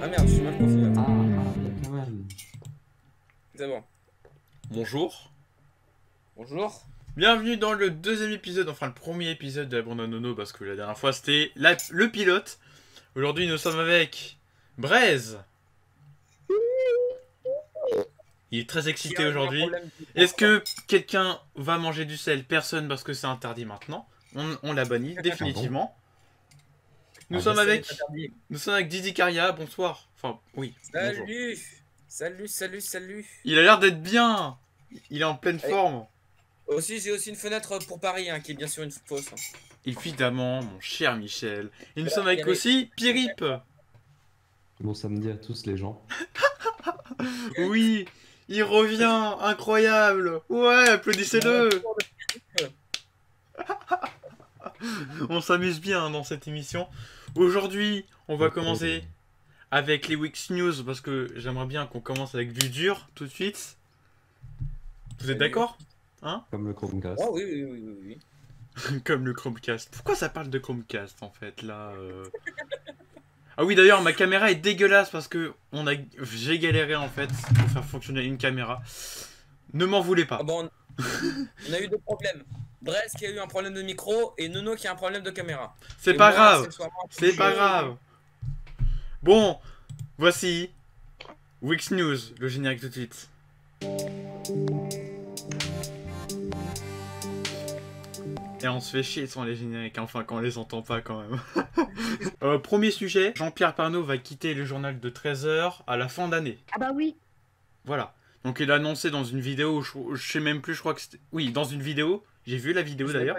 Ah merde, je suis mal configuré. Quand même. C'est bon. Bonjour. Bonjour. Bienvenue dans le deuxième épisode, enfin le premier épisode de la bande à Nono, parce que la dernière fois c'était le pilote. Aujourd'hui nous sommes avec Braise. Il est très excité aujourd'hui. Est-ce que quelqu'un va manger du sel? Personne, parce que c'est interdit maintenant. On l'a banni définitivement. Nous sommes avec Didi Caria, bonsoir. Enfin, oui. Bonjour. Salut. Il a l'air d'être bien. Il est en pleine forme. J'ai aussi une fenêtre pour Paris, hein, qui est bien sûr une fausse. Hein. Évidemment, mon cher Michel. Et nous sommes avec aussi Pirip. Bon samedi à tous les gens. Oui, il revient, incroyable. Ouais, applaudissez-le. On s'amuse bien dans cette émission. Aujourd'hui, on va commencer avec les Weeks News, parce que j'aimerais bien qu'on commence avec du dur tout de suite. Vous êtes d'accord? Hein? Comme le Chromecast. Oh oui. Comme le Chromecast. Pourquoi ça parle de Chromecast en fait là Ah oui, d'ailleurs, ma caméra est dégueulasse parce que j'ai galéré en fait pour faire fonctionner une caméra. Ne m'en voulez pas. Ah bon, on a eu deux problèmes. Brest qui a eu un problème de micro et Nono qui a un problème de caméra. C'est pas grave. C'est pas grave. Bon, voici Weeks News, le générique tout de suite. Et on se fait chier sans les génériques, enfin quand on les entend pas quand même. Premier sujet, Jean-Pierre Pernaut va quitter le journal de 13h à la fin d'année. Ah bah oui. Voilà. Donc il a annoncé dans une vidéo, je sais même plus, je crois que c'était... Oui, dans une vidéo, j'ai vu la vidéo d'ailleurs.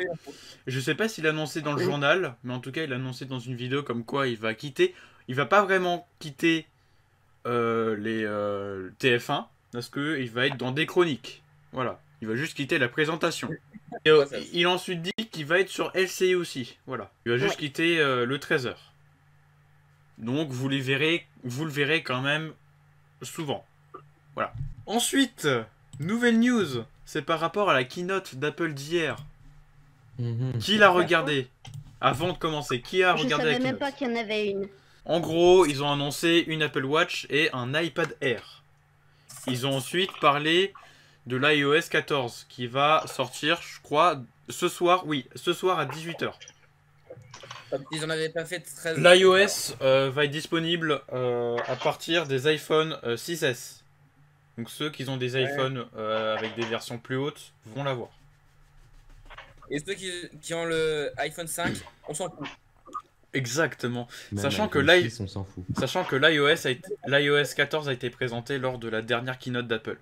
Je sais pas s'il a annoncé dans le journal, mais en tout cas il a annoncé dans une vidéo comme quoi il va quitter. Il va pas vraiment quitter les TF1, parce qu'il va être dans des chroniques. Voilà. Il va juste quitter la présentation. Et, il a ensuite dit qu'il va être sur LCI aussi. Voilà. Il va juste quitter le 13h. Donc vous le verrez quand même souvent. Voilà. Ensuite, nouvelle news. C'est par rapport à la keynote d'Apple d'hier. Qui l'a regardé? Avant de commencer, qui a regardé la keynote? Je savais même pas qu'il y en avait une. En gros, ils ont annoncé une Apple Watch et un iPad Air. Ils ont ensuite parlé de l'iOS 14 qui va sortir, je crois, ce soir. Oui, ce soir à 18h. Ils en avaient pas fait 13. L'iOS va être disponible à partir des iPhone 6S. Donc ceux qui ont des iPhones avec des versions plus hautes vont l'avoir. Et ceux qui ont le iPhone 5, on s'en fout. Exactement. Même Sachant que l'iOS 14 a été présenté lors de la dernière keynote d'Apple.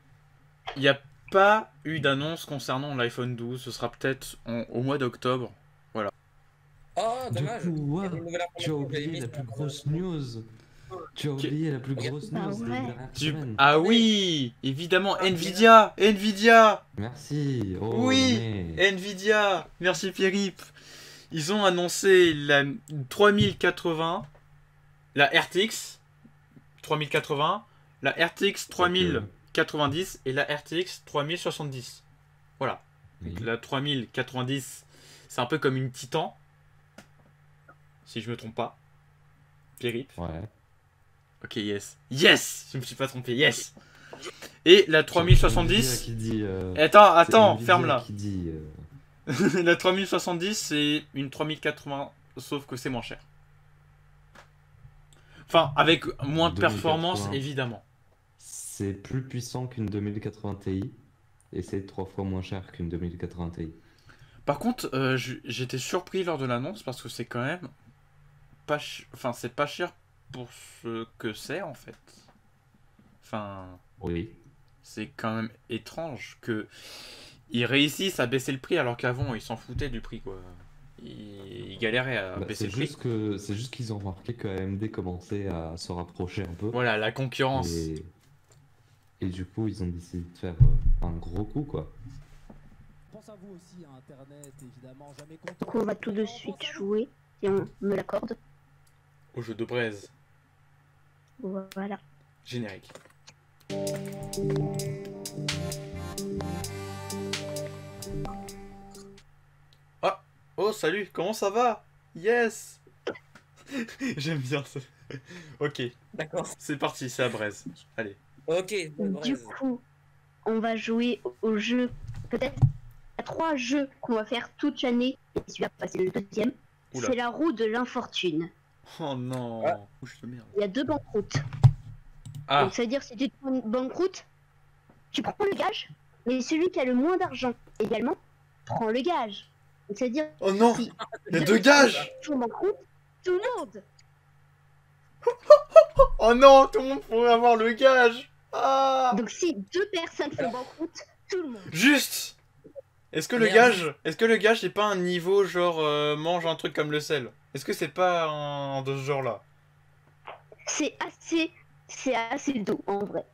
Il n'y a pas eu d'annonce concernant l'iPhone 12. Ce sera peut-être au mois d'octobre. Voilà. Oh, dommage. Du coup, tu as oublié la plus grosse news. Tu as oublié la plus grosse news de la dernière semaine. Ah oui, évidemment, Nvidia. Merci. Oh, Oui, Nvidia. Merci Pierrip. Ils ont annoncé la 3080, la RTX 3080, la RTX 3090 et la RTX 3070. Voilà. Donc la 3090, c'est un peu comme une Titan. Si je me trompe pas. Pierrip. Ouais. Ok, yes. Yes! Je me suis pas trompé, yes! Et la 3070... Attends, ferme-la. La 3070, c'est une 3080, sauf que c'est moins cher. Enfin, avec moins de performance, évidemment. C'est plus puissant qu'une 2080 Ti, et c'est 3 fois moins cher qu'une 2080 Ti. Par contre, j'étais surpris lors de l'annonce, parce que c'est quand même... Enfin, c'est pas cher pour ce que c'est, en fait. Enfin... Oui. C'est quand même étrange que... Ils réussissent à baisser le prix alors qu'avant, ils s'en foutaient du prix, quoi. Ils galéraient à Bah, baisser c'est le prix. juste que c'est juste qu'ils ont remarqué que AMD commençait à se rapprocher un peu. Voilà, la concurrence. Et du coup, ils ont décidé de faire un gros coup, quoi. Pense à vous aussi à Internet, évidemment, jamais content. Donc on va tout de suite jouer, si on me l'accorde. Au jeu de braise. Voilà. Générique. Ah! Oh, salut, comment ça va? Yes! J'aime bien ça. Ok, D'accord. c'est parti, c'est à braise. Allez. Ok, Du coup, on va jouer au jeu, peut-être à 3 jeux qu'on va faire toute l'année. Et celui-là, c'est le deuxième. Oula. C'est la roue de l'infortune. Oh non! Ah. Ouch de merde. Il y a 2 banqueroutes. Ah! Donc ça veut dire si tu te prends une banqueroute, tu prends le gage, mais celui qui a le moins d'argent également prend le gage. Donc ça veut dire Oh non! si Il y a 2 gages! font banqueroute, tout le monde. Oh non! Tout le monde pourrait avoir le gage! Ah! Donc si 2 personnes font banqueroute, tout le monde. Juste! Est-ce que le gage n'est pas un niveau genre mange un truc comme le sel? Est-ce que c'est pas un de ce genre là? C'est assez doux en vrai.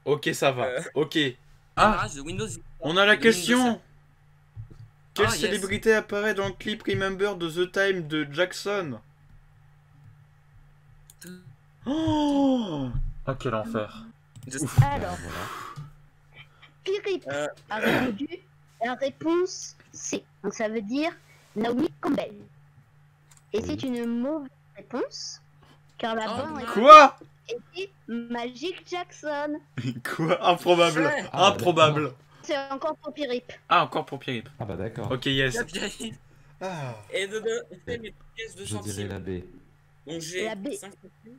Ok, ça va. Ok. Ah, de Windows. On a la de question! Windows. Quelle Ah, yes. célébrité apparaît dans le clip Remember de The Time de Jackson? Oh! Ah, quel enfer. Alors, Voilà. Philippe Euh. a répondu la réponse C. Donc ça veut dire Naomi Campbell. Et Oui. c'est une mauvaise réponse, car la Oh, bonne réponse Quoi? était Magic Jackson. Quoi? Improbable. Ouais. Ah, Improbable. C'est encore pour Philippe. Ah, encore pour Pierre. Ah bah d'accord. Ok, yes. Ah. Ah. Et de fais mes pièces de Je dirais centimes. la B. Donc j'ai La B. 5 centimes.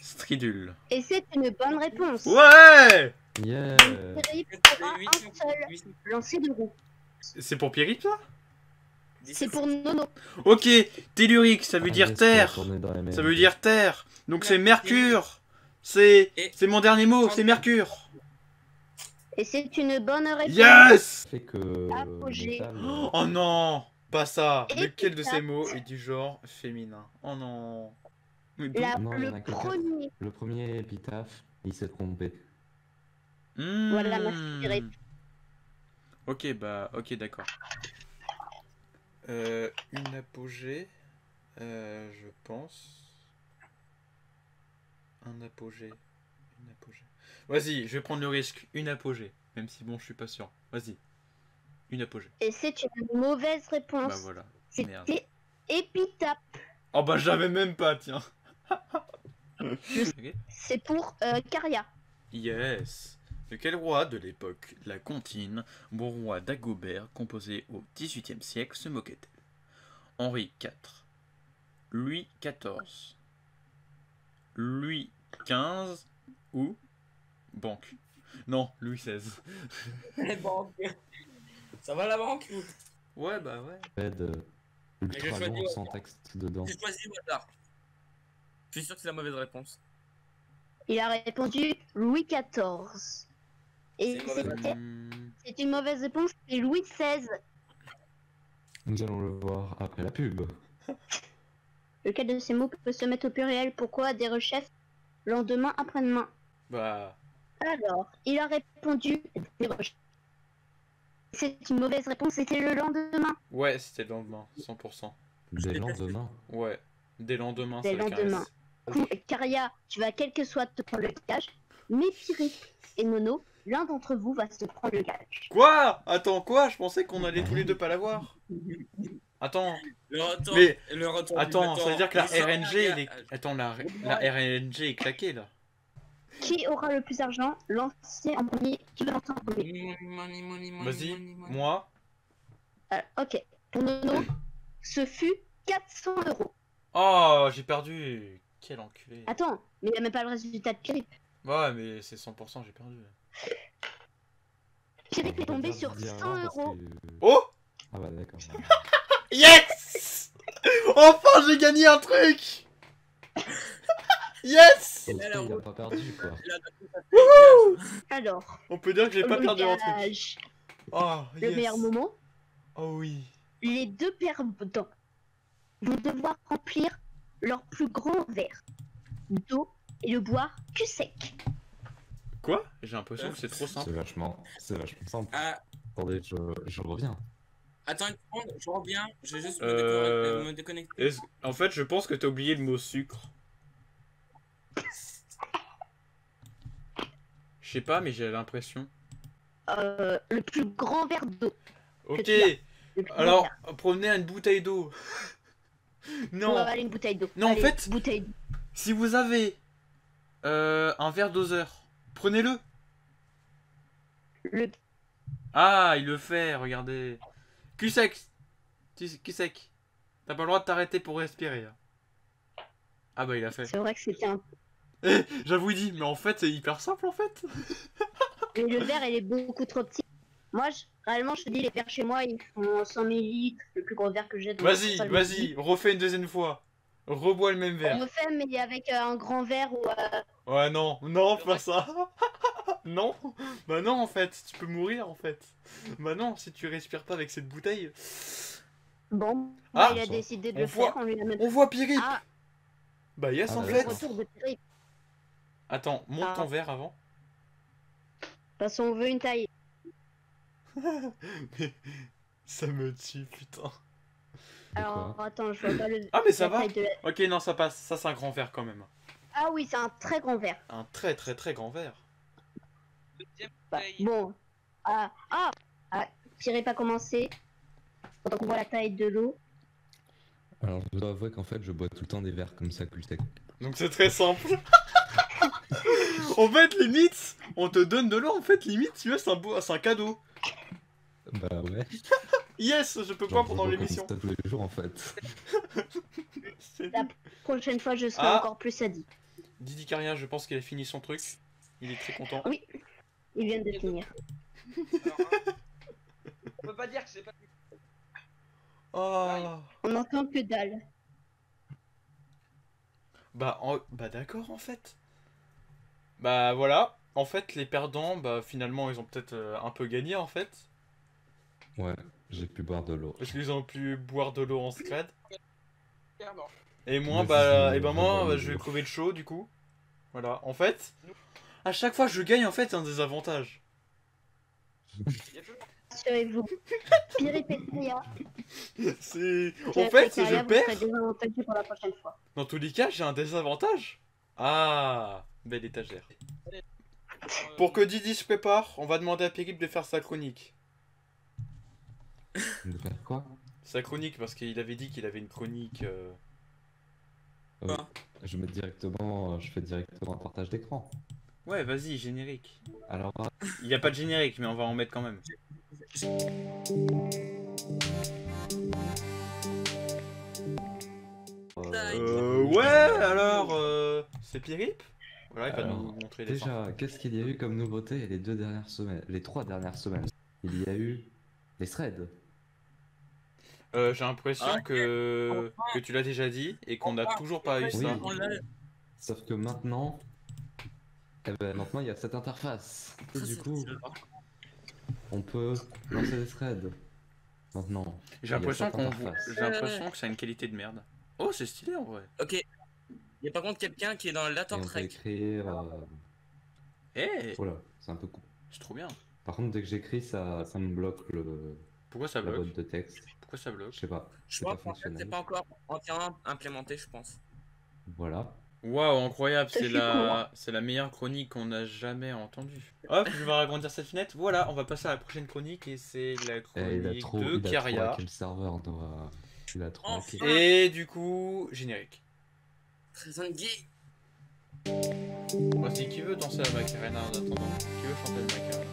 Stridule. Et c'est une bonne réponse. Ouais! Yeah. Philippe aura Et un seul 8 lancer de roue. C'est pour Pierre, ça? C'est pour Nono. Ok, tellurique, ça veut Ah, dire yes, terre. pour retourner dans la Ça même. veut dire terre. Donc c'est Mercure. C'est mon dernier mot, c'est Mercure. Et c'est une bonne réponse. Yes! Fait que Apogée. métal, Oh non, pas ça. Et Lequel de ça. ces mots est du genre féminin? Oh non. Mais d'où? Non, il y en Le a que quatre. premier. Le premier épitaphe, il s'est trompé. Voilà, merci, Philippe. Ok, bah, ok, d'accord. Une apogée. Je pense. Un apogée. Une apogée. Vas-y, je vais prendre le risque. Une apogée. Même si bon, je suis pas sûr. Vas-y. Une apogée. Et c'est une mauvaise réponse. Bah voilà. Merde. C'était épitaphe. Oh bah j'avais même pas, tiens. Ok. C'est pour Caria. Yes. De quel roi de l'époque la comptine, bon roi d'Agobert, composé au XVIIIe siècle, se moquait-elle? Henri IV, Louis XIV, Louis XV ou banque? Non, Louis XVI. Les banques. Ça va la banque? Ouais, bah ouais. Fed ultra je choisis long au sans hasard. texte dedans. J'ai choisi au hasard. Je suis sûr que c'est la mauvaise réponse. Il a répondu Louis XIV. Et C'est une mauvaise c'était- Hmm, c'est une mauvaise réponse, c'est Louis XVI. Nous allons le voir après la pub. Lequel de ces mots peut se mettre au pluriel? Pourquoi des rechefs? Lendemain, après-demain. bah. Alors, il a répondu des rechefs. C'est une mauvaise réponse, c'était le lendemain. Ouais, c'était le lendemain, 100%. Des lendemains. Ouais, des lendemains, Des ça le lendemains. caresse. Caria, tu vas quel que soit te prendre le gage. Mais Philippe et Nono, l'un d'entre vous va se prendre le gage. Quoi? Attends, quoi? Je pensais qu'on allait tous les deux pas l'avoir. Attends, Le retour, Mais- le retour attends, du ça veut dire que la il sort RNG, derrière. il est... Attends, la RNG est claquée, là. Qui aura le plus d'argent? Lancez en premier. Qui veut lancer en premier? Vas-y, moi. Ok. Pour Nono, ce fut 400 €. Oh, j'ai perdu. Quel enculé. Attends, mais il n'y a même pas le résultat de Philippe. Ouais, mais c'est 100%, j'ai perdu. Philippe est On va tombé dire sur dire 100 avant parce €. que- Oh! Ah bah d'accord. Yes! Enfin, j'ai gagné un truc! Yes! Et il a pas perdu quoi. Alors, On peut dire que j'ai pas le perdu un truc. gage Oh, le yes. meilleur moment. Oh oui. Les deux perdants vont devoir remplir leur plus grand verre d'eau et le boire cul sec. Quoi? J'ai l'impression que c'est trop simple. C'est vachement simple. Ah, Attendez, je reviens. attends une seconde, je reviens. Je vais juste Euh, me déconnecter. En fait, je pense que t'as oublié le mot sucre. Je sais pas, mais j'ai l'impression. Le plus grand verre d'eau. Ok, tu as. Le plus grand alors verre. promenez une bouteille d'eau. On Non, va avaler une bouteille d'eau. Non, en Allez, fait- bouteille d'eau. si vous avez un verre doseur, prenez-le. Le... Ah, il le fait, regardez. Cul sec. Cul sec. T'as pas le droit de t'arrêter pour respirer. Là. Ah bah il a fait. C'est vrai que c'était un... Eh, j'avoue, il dit, mais en fait, c'est hyper simple en fait. Mais le verre, il est beaucoup trop petit. Moi, réellement, je te dis, les verres chez moi, ils font 100 millilitres. Le plus gros verre que j'ai. donc Vas-y, c'est pour ça que je me vas-y, dis, refais une deuxième fois. Rebois le même on verre. me fait, mais avec un grand verre ou... Ouais, non, non, pas ça. Non, bah non, en fait, tu peux mourir en fait. Bah non, si tu respires pas avec cette bouteille. Bon, Ah, bah, il a ça. décidé de On le voit- faire. On lui a même... On voit Pierrick. Ah, Bah yes, Ah, en bah, fait. le d'accord. retour de Pierre. De Attends, monte Ah. ton verre avant. toute façon, on veut une taille. Mais ça me tue, putain. Alors, attends, je vois pas le... Ah, mais ça la va. taille de la- Ok, non, ça passe. Ça, c'est un grand verre quand même. Ah oui, c'est un très grand verre. Un très très très grand verre. Bah, bon. Pierre n'est pas commencé. Pendant qu'on voit la taille de l'eau. Alors, je dois avouer qu'en fait, je bois tout le temps des verres comme ça, cul sec. Donc c'est très simple. En fait, limite, on te donne de l'eau. En fait, limite, tu vois, c'est un cadeau. Bah ouais. Yes, je peux Genre, pas je pendant bois l'émission. comme ça tous les jours en fait. C'est- Prochaine fois, je serai Ah. encore plus sadique. Didi Caria, je pense qu'il a fini son truc. Il est très content. Oui, il vient de finir. On peut pas dire que c'est pas. Oh. On n'entend que dalle. Bah d'accord en fait. Bah voilà. En fait, les perdants, bah finalement, ils ont peut-être un peu gagné en fait. Ouais, j'ai pu boire de l'eau. Parce qu'ils ont pu boire de l'eau en scred. Pardon. Et moi, Vas-y, et ben moi, vas-y. je vais crever de chaud du coup. Voilà. En fait, à chaque fois que je gagne, en fait, c'est un désavantage. Rassurez-vous. Pierre et Pétria. C'est. En Pierre et fait, Pétria, je vous perds. serez désavantagés pour la prochaine fois. Dans tous les cas, j'ai un désavantage. Ah, belle étagère. Pour que Didi se prépare, on va demander à Périp de faire sa chronique. De faire quoi? Sa chronique, parce qu'il avait dit qu'il avait une chronique. Je fais directement un partage d'écran. Ouais, vas-y, générique. Alors, Il n'y a pas de générique, mais on va en mettre quand même. Ouais, alors, c'est Périp. Voilà, il va Alors, nous montrer les déjà, qu'est-ce qu'il y a eu comme nouveauté les 3 dernières semaines? Il y a eu les threads. J'ai l'impression que tu l'as déjà dit et qu'on n'a toujours pas eu Oui. ça. Sauf que maintenant, maintenant il y a cette interface. Et du coup, on peut lancer des threads. Maintenant. J'ai l'impression cette interface. j'ai l'impression que ça a une qualité de merde. Oh, c'est stylé en vrai. Ok. Il y a par contre quelqu'un qui est dans Et l'attente on peut rec. écrire. Eh, Oh là, c'est un peu cool. c'est trop bien. Par contre, dès que j'écris, ça me bloque Pourquoi ça la bloque? boîte de texte. Pourquoi ça bloque? Je sais pas. Je C'est pas pense qu'en fait c'est fonctionnel. pas encore entièrement implémenté, je pense. Voilà. Waouh, incroyable, Ça c'est fait la meilleure chronique qu'on a jamais entendue. Hop, je vais agrandir cette fenêtre. Voilà, on va passer à la prochaine chronique et c'est la Et chronique de il a trop Caria. hacké le serveur. Il a trop Enfin. hacké. Et du coup, générique. Très gay. Voici qui veut danser la Macarena en attendant. Qui veut chanter le Macarena?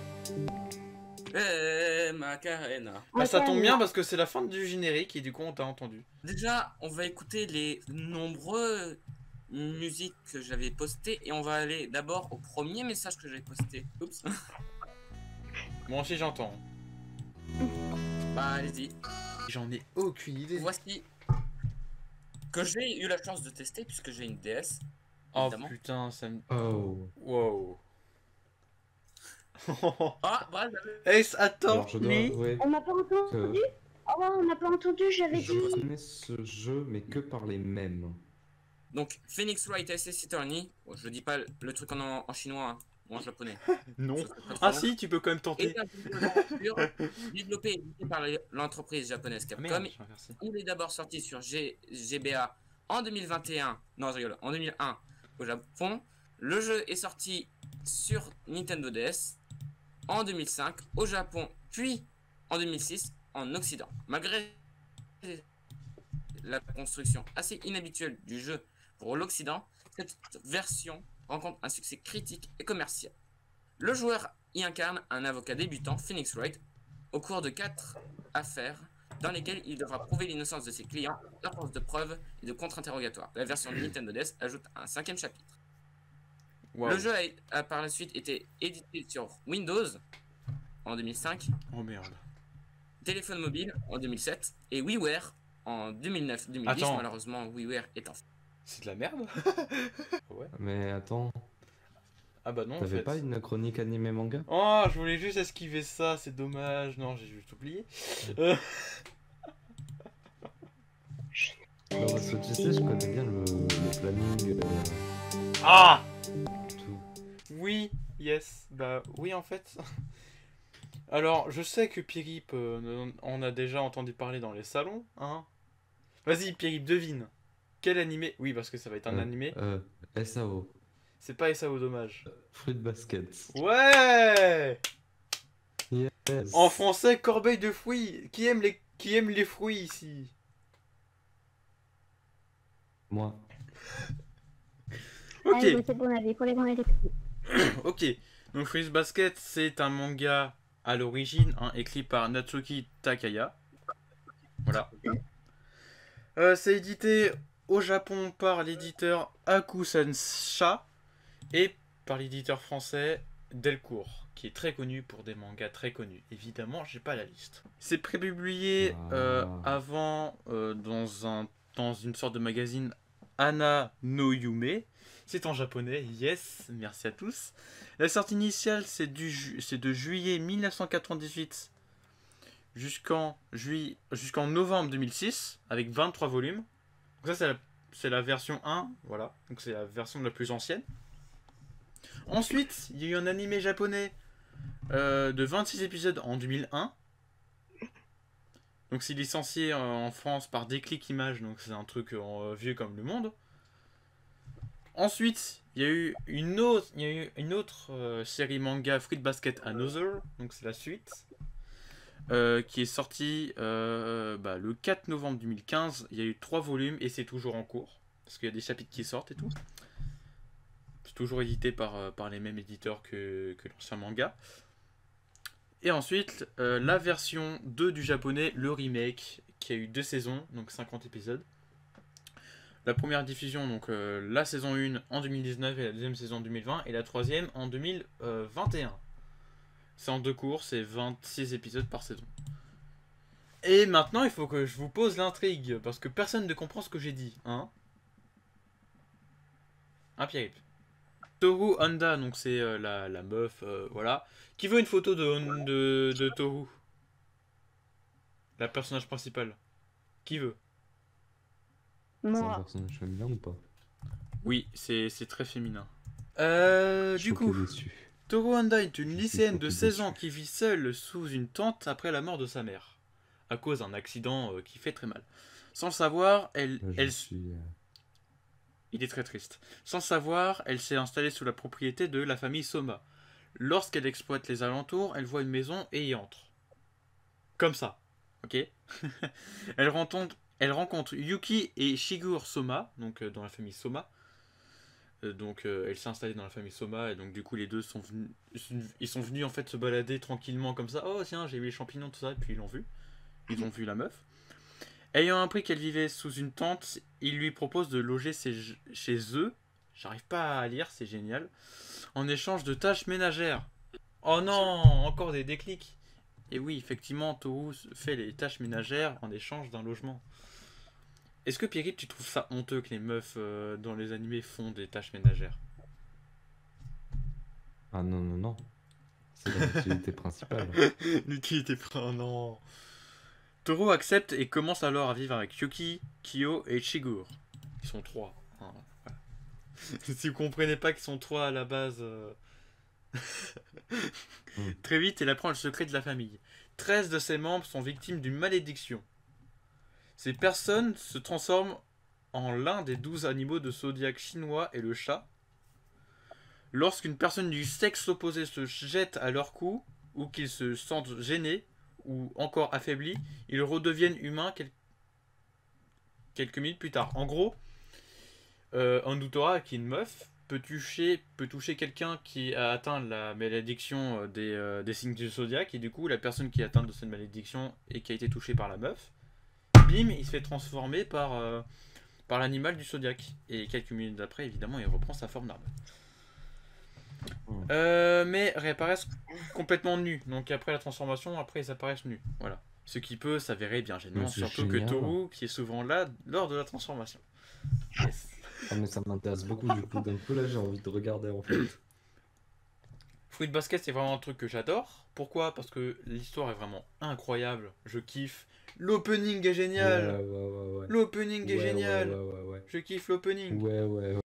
Macarena. Bah ça tombe bien parce que c'est la fin du générique et du coup on t'a entendu. Déjà, on va écouter les nombreux musiques que j'avais postées et on va aller d'abord au premier message que j'avais posté. Oups. Moi aussi j'entends. Bah allez-y. J'en ai aucune idée. Voici que j'ai eu la chance de tester puisque j'ai une DS. Oh Évidemment. putain, ça me... Oh. Wow. Ah, bref, Ace, attends, Alors, je dois lui. avouer On n'a pas entendu. Oh, on n'a pas entendu, j'avais je dit. connais ce jeu, mais que par les mêmes. donc Phoenix Wright SS Attorney. Bon, je dis pas le truc en chinois, hein, ou en japonais. Non. Ce serait pas trop Ah long. si, tu peux quand même tenter. Et un jeu d'aventure développé et édité par l'entreprise japonaise Ah, Capcom. merde, je suis inversé. Il est d'abord sorti sur GBA en 2021. Non, je rigole, en 2001 au Japon. Le jeu est sorti sur Nintendo DS en 2005 au Japon, puis en 2006 en Occident. Malgré la construction assez inhabituelle du jeu pour l'Occident, cette version rencontre un succès critique et commercial. Le joueur y incarne un avocat débutant, Phoenix Wright, au cours de 4 affaires dans lesquelles il devra prouver l'innocence de ses clients à force de preuves et de contre-interrogatoires. La version de Nintendo DS ajoute un 5e chapitre. Waouh. Le jeu a par la suite été édité sur Windows en 2005, Oh merde. téléphone mobile en 2007 et WiiWare en 2009-2010. Attends. Malheureusement, WiiWare est en C'est de la merde. Ouais. Mais attends, Ah bah non, en t'avais fait. pas une chronique animé manga? Oh, je voulais juste esquiver ça, c'est dommage. Non, j'ai juste oublié. Non, parce que tu sais, je connais bien le planning. Ah Tout. Oui, yes. Bah oui, en fait. Alors, je sais que Pirip, on a déjà entendu parler dans les salons, hein. Vas-y, Pirip, devine. Quel animé? Oui, parce que ça va être un animé. SAO. C'est pas SAO, dommage. Fruit Basket. Ouais! Yes. En français, corbeille de fruits. Qui aime les fruits ici? Moi. Ok, Allez, c'est bon, on avait pour les grands et les petits. ok. Donc Fruits Basket, c'est un manga à l'origine, hein, écrit par Natsuki Takaya. Voilà. C'est édité au Japon par l'éditeur Hakusensha et par l'éditeur français Delcourt, qui est très connu pour des mangas très connus. Évidemment, j'ai pas la liste. C'est prépublié avant dans une sorte de magazine Ana no Yume. C'est en japonais, yes, merci à tous. La sortie initiale, c'est de juillet 1998 jusqu'en novembre 2006, avec 23 volumes. Donc ça, c'est la version 1, voilà. Donc c'est la version la plus ancienne. Ensuite, il y a eu un animé japonais de 26 épisodes en 2001. Donc c'est licencié en France par Déclic Images, donc c'est un truc vieux comme le monde. Ensuite, il y a eu une autre série manga, Fruit Basket Another, donc c'est la suite, qui est sortie le 4 novembre 2015. Il y a eu 3 volumes et c'est toujours en cours, parce qu'il y a des chapitres qui sortent et tout. C'est toujours édité par les mêmes éditeurs que l'ancien manga. Et ensuite, la version 2 du japonais, le remake, qui a eu 2 saisons, donc 50 épisodes. La première diffusion, donc la saison 1 en 2019 et la deuxième saison en 2020, et la troisième en 2021. C'est en 2 cours, c'est 26 épisodes par saison. Et maintenant, il faut que je vous pose l'intrigue, parce que personne ne comprend ce que j'ai dit, hein. Hein, Pierre? Toru Honda, donc c'est la meuf, voilà. Qui veut une photo de Toru? La personnage principale. Qui veut? C'est un Moi. personnage féminin ou pas? Oui, c'est très féminin. Du Choqué, coup, déçu. Toru Honda est une Je suis lycéenne de choqué, 16 ans déçu. qui vit seule sous une tente après la mort de sa mère, à cause d'un accident qui fait très mal. Sans le savoir, il est très triste. Sans le savoir, elle s'est installée sous la propriété de la famille Soma. Lorsqu'elle exploite les alentours, elle voit une maison et y entre. Comme ça, ok. Elle rencontre Yuki et Shigur Soma, donc dans la famille Soma. Elle s'est installée dans la famille Soma et donc du coup les deux sont venus en fait se balader tranquillement comme ça. Oh tiens, j'ai vu les champignons, tout ça, et puis ils ont vu la meuf. Ayant appris qu'elle vivait sous une tente, il lui propose de loger chez eux. J'arrive pas à lire, c'est génial. En échange de tâches ménagères. Oh non, encore des déclics. Et oui, effectivement, Toru fait les tâches ménagères en échange d'un logement. Est-ce que Pierre, tu trouves ça honteux que les meufs dans les animés font des tâches ménagères? Ah non, non, non. C'est l'activité principale. L'utilité oh non. Toro accepte et commence alors à vivre avec Yuki, Kyo et Shigur. Ils sont 3. Hein, voilà. Si vous comprenez pas qu'ils sont 3 à la base... Très vite, il apprend le secret de la famille. 13 de ses membres sont victimes d'une malédiction. Ces personnes se transforment en l'un des 12 animaux de zodiaque chinois et le chat. Lorsqu'une personne du sexe opposé se jette à leur cou, ou qu'ils se sentent gênés, ou encore affaiblis, ils redeviennent humains quelques minutes plus tard. En gros, un Utora, qui est une meuf, peut toucher quelqu'un qui a atteint la malédiction des signes du zodiaque, et du coup, la personne qui est atteinte de cette malédiction et qui a été touchée par la meuf, bim, il se fait transformer par l'animal du zodiaque. Et quelques minutes après, évidemment, il reprend sa forme normale. Mais réapparaissent complètement nus. Donc après la transformation, après ils apparaissent nus. Voilà. Ce qui peut s'avérer bien gênant, surtout que Toru, qui est souvent là lors de la transformation. Yes. Ah mais ça m'intéresse beaucoup du coup, d'un coup là j'ai envie de regarder en fait. Fruit Basket, c'est vraiment un truc que j'adore. Pourquoi? Parce que l'histoire est vraiment incroyable. Je kiffe. L'opening est génial. Ouais. L'opening est génial. Ouais. Je kiffe l'opening. Ouais.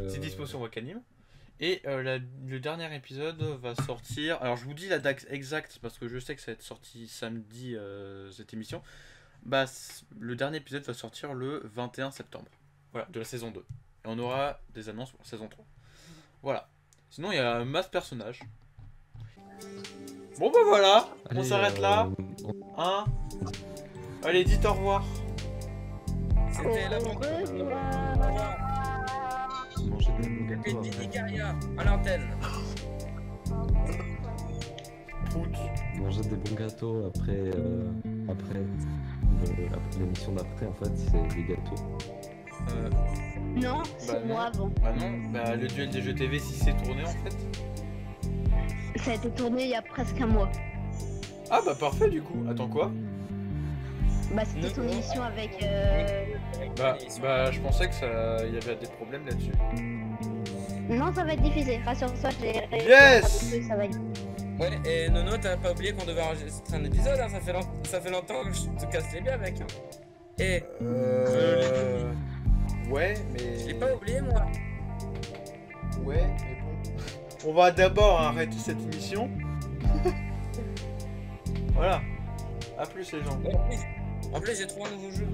C'est dispo sur Wakanim. Et le dernier épisode va sortir. Alors je vous dis la date exacte parce que je sais que ça va être sorti samedi cette émission. Bah, le dernier épisode va sortir le 21 septembre. Voilà, de la saison 2. Et on aura des annonces pour la saison 3. Voilà. Sinon il y a un masse personnage. Bon bah voilà, on s'arrête là. Hein. Allez, dites au revoir. C'était la bande. Manger des bons gâteaux Une après. mini carrière à l'antenne. Manger des bons gâteaux après l'émission d'après en fait, c'est des gâteaux. Non, c'est non. moi avant. Bah non, bah le duel des jeux TV si c'est tourné en fait. Ça a été tourné il y a presque un mois. Ah bah parfait du coup. Attends quoi? Bah c'était son émission avec... Bah je pensais que ça il y avait des problèmes là-dessus. Non, ça va être diffusé. Rassure-toi, j'ai... Yes. Ça va être... Ouais, et Nono, t'as pas oublié qu'on devait enregistrer un épisode, hein, ça fait longtemps que je te casse les biens avec. Hein. Et Ouais, mais... je l'ai pas oublié moi. Ouais, mais bon... On va d'abord arrêter cette émission. Voilà. A plus les gens. En plus j'ai trouvé un nouveau jeu.